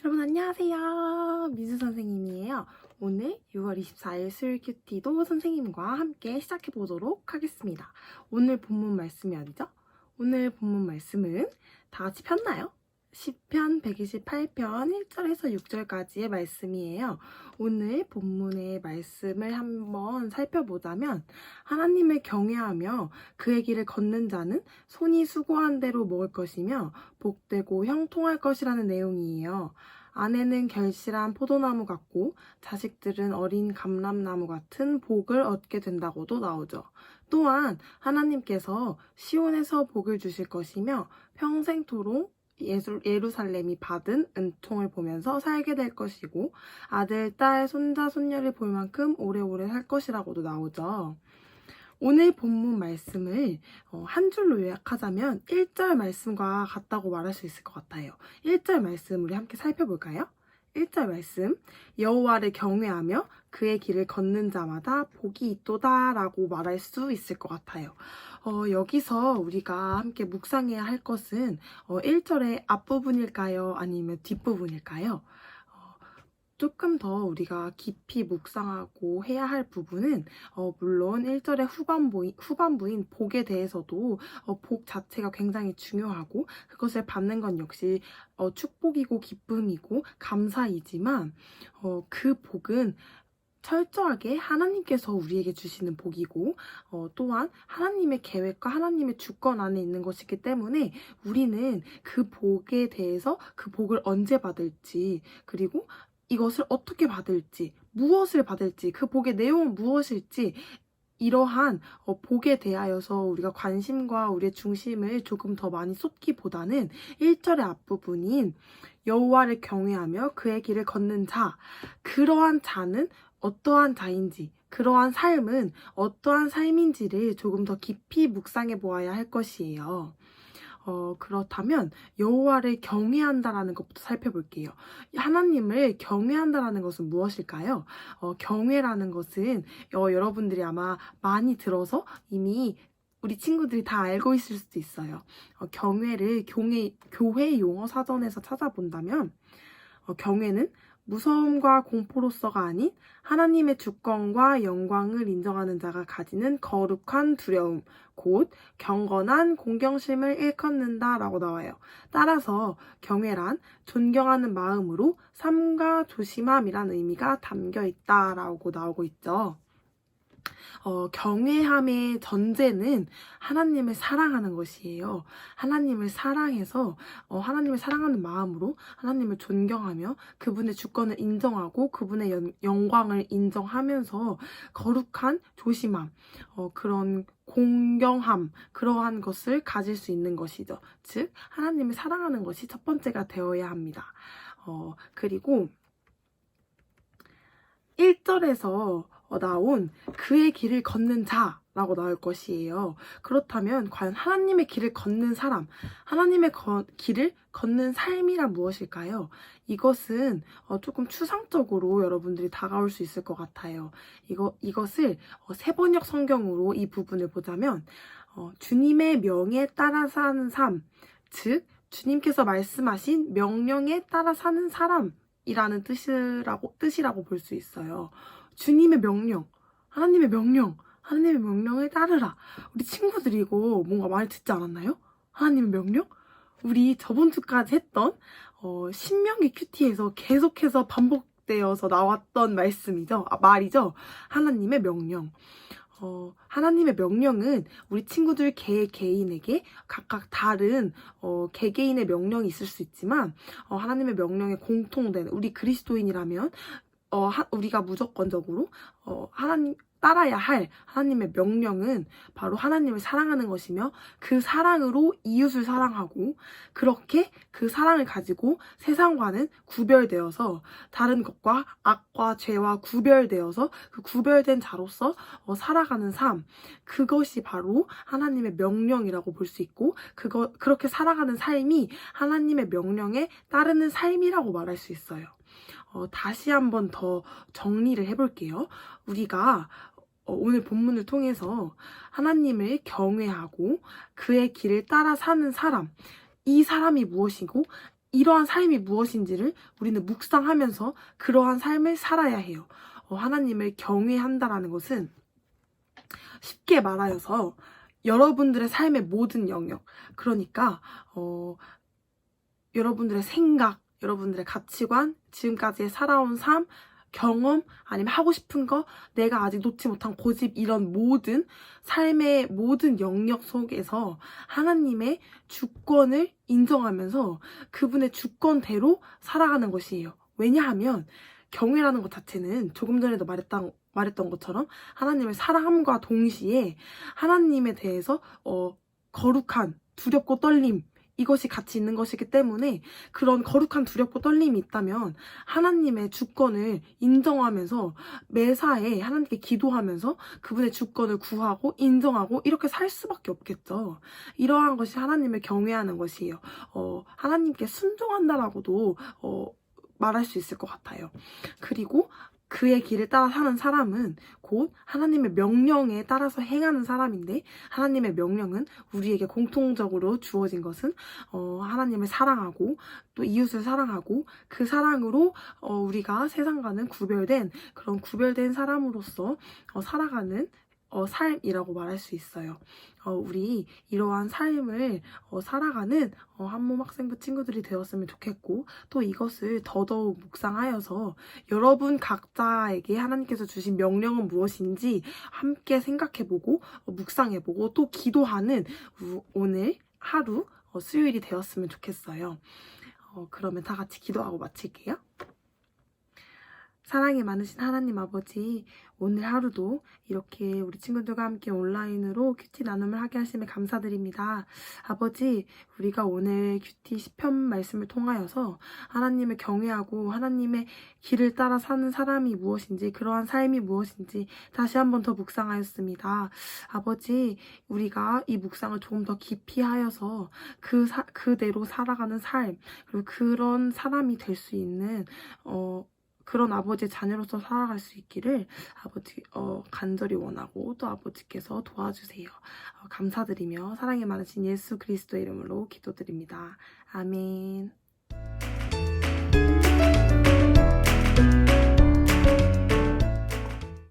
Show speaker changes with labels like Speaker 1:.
Speaker 1: 여러분 안녕하세요. 미수 선생님이에요. 오늘 6월 24일 수요일 큐티도 선생님과 함께 시작해 보도록 하겠습니다. 오늘 본문 말씀이 어디죠? 오늘 본문 말씀은 다 같이 폈나요? 시편 128편 1절에서 6절까지의 말씀이에요. 오늘 본문의 말씀을 한번 살펴보자면 하나님을 경외하며 그의 길을 걷는 자는 손이 수고한 대로 먹을 것이며 복되고 형통할 것이라는 내용이에요. 아내는 결실한 포도나무 같고 자식들은 어린 감람나무 같은 복을 얻게 된다고도 나오죠. 또한 하나님께서 시온에서 복을 주실 것이며 평생토록 예루살렘이 받은 은총을 보면서 살게 될 것이고 아들, 딸, 손자, 손녀를 볼 만큼 오래오래 살 것이라고도 나오죠. 오늘 본문 말씀을 한 줄로 요약하자면 1절 말씀과 같다고 말할 수 있을 것 같아요. 1절 말씀 우리 함께 살펴볼까요? 1절 말씀, 여호와를 경외하며 그의 길을 걷는 자마다 복이 있도다 라고 말할 수 있을 것 같아요. 여기서 우리가 함께 묵상해야 할 것은 1절의 앞부분일까요? 아니면 뒷부분일까요? 조금 더 우리가 깊이 묵상하고 해야 할 부분은 물론 1절의 후반부인 복에 대해서도 복 자체가 굉장히 중요하고 그것을 받는 건 역시 축복이고 기쁨이고 감사이지만 그 복은 철저하게 하나님께서 우리에게 주시는 복이고 또한 하나님의 계획과 하나님의 주권 안에 있는 것이기 때문에 우리는 그 복에 대해서 그 복을 언제 받을지 그리고 이것을 어떻게 받을지, 무엇을 받을지, 그 복의 내용은 무엇일지 이러한 복에 대하여서 우리가 관심과 우리의 중심을 조금 더 많이 쏟기보다는 1절의 앞부분인 여호와를 경외하며 그의 길을 걷는 자, 그러한 자는 어떠한 자인지, 그러한 삶은 어떠한 삶인지를 조금 더 깊이 묵상해 보아야 할 것이에요. 그렇다면 여호와를 경외한다라는 것부터 살펴볼게요. 하나님을 경외한다라는 것은 무엇일까요? 경외라는 것은 여러분들이 아마 많이 들어서 이미 우리 친구들이 다 알고 있을 수도 있어요. 경외를 교회 용어 사전에서 찾아본다면 경외는 무서움과 공포로서가 아닌 하나님의 주권과 영광을 인정하는 자가 가지는 거룩한 두려움, 곧 경건한 공경심을 일컫는다 라고 나와요. 따라서 경외란 존경하는 마음으로 삼가 조심함이란 의미가 담겨 있다라고 나오고 있죠. 경외함의 전제는 하나님을 사랑하는 것이에요. 하나님을 사랑해서 하나님을 사랑하는 마음으로 하나님을 존경하며 그분의 주권을 인정하고 그분의 영광을 인정하면서 거룩한 조심함, 그런 공경함, 그러한 것을 가질 수 있는 것이죠. 즉 하나님을 사랑하는 것이 첫 번째가 되어야 합니다. 그리고 1절에서 나온 그의 길을 걷는 자라고 나올 것이에요. 그렇다면 과연 하나님의 길을 걷는 사람, 하나님의 길을 걷는 삶이란 무엇일까요? 이것은 조금 추상적으로 여러분들이 다가올 수 있을 것 같아요. 이것을 세번역 성경으로 이 부분을 보자면 주님의 명에 따라 사는 삶, 즉 주님께서 말씀하신 명령에 따라 사는 사람 이라는 뜻이라고 볼 수 있어요. 주님의 명령, 하나님의 명령을 따르라. 우리 친구들이 이거 뭔가 많이 듣지 않았나요? 하나님의 명령? 우리 저번 주까지 했던 신명기 큐티에서 계속해서 반복되어서 나왔던 말이죠. 하나님의 명령. 하나님의 명령은 우리 친구들 개개인에게 각각 다른 개개인의 명령이 있을 수 있지만 하나님의 명령에 공통된 우리 그리스도인이라면 우리가 무조건적으로 따라야 할 하나님의 명령은 바로 하나님을 사랑하는 것이며 그 사랑으로 이웃을 사랑하고 그렇게 그 사랑을 가지고 세상과는 구별되어서 다른 것과 악과 죄와 구별되어서 그 구별된 자로서 살아가는 삶, 그것이 바로 하나님의 명령이라고 볼 수 있고 그렇게 살아가는 삶이 하나님의 명령에 따르는 삶이라고 말할 수 있어요. 다시 한번 더 정리를 해볼게요. 우리가 오늘 본문을 통해서 하나님을 경외하고 그의 길을 따라 사는 사람, 이 사람이 무엇이고 이러한 삶이 무엇인지를 우리는 묵상하면서 그러한 삶을 살아야 해요. 하나님을 경외한다라는 것은 쉽게 말하여서 여러분들의 삶의 모든 영역, 그러니까 여러분들의 생각, 여러분들의 가치관, 지금까지 살아온 삶, 경험, 아니면 하고 싶은 거, 내가 아직 놓지 못한 고집, 이런 모든 삶의 모든 영역 속에서 하나님의 주권을 인정하면서 그분의 주권대로 살아가는 것이에요. 왜냐하면 경외라는 것 자체는 조금 전에도 말했던 것처럼 하나님을 사랑함과 동시에 하나님에 대해서 거룩한 두렵고 떨림, 이것이 같이 있는 것이기 때문에 그런 거룩한 두렵고 떨림이 있다면 하나님의 주권을 인정하면서 매사에 하나님께 기도하면서 그분의 주권을 구하고 인정하고 이렇게 살 수밖에 없겠죠. 이러한 것이 하나님을 경외하는 것이에요. 하나님께 순종한다라고도 말할 수 있을 것 같아요. 그리고 그의 길을 따라 사는 사람은 곧 하나님의 명령에 따라서 행하는 사람인데, 하나님의 명령은 우리에게 공통적으로 주어진 것은 하나님을 사랑하고 또 이웃을 사랑하고 그 사랑으로 우리가 세상과는 구별된 그런 구별된 사람으로서 살아가는 삶이라고 말할 수 있어요. 우리 이러한 삶을 살아가는 한몸 학생부 친구들이 되었으면 좋겠고, 또 이것을 더더욱 묵상하여서 여러분 각자에게 하나님께서 주신 명령은 무엇인지 함께 생각해보고 묵상해보고 또 기도하는 오늘 하루 수요일이 되었으면 좋겠어요. 그러면 다 같이 기도하고 마칠게요. 사랑이 많으신 하나님 아버지, 오늘 하루도 이렇게 우리 친구들과 함께 온라인으로 큐티 나눔을 하게 하심에 감사드립니다. 아버지, 우리가 오늘 큐티 시편 말씀을 통하여서 하나님을 경외하고 하나님의 길을 따라 사는 사람이 무엇인지, 그러한 삶이 무엇인지 다시 한번 더 묵상하였습니다. 아버지, 우리가 이 묵상을 조금 더 깊이 하여서 그대로 살아가는 삶, 그리고 그런 사람이 될 수 있는 그런 아버지의 자녀로서 살아갈 수 있기를 아버지 간절히 원하고 또 아버지께서 도와주세요. 감사드리며 사랑이 많으신 예수 그리스도의 이름으로 기도드립니다. 아멘.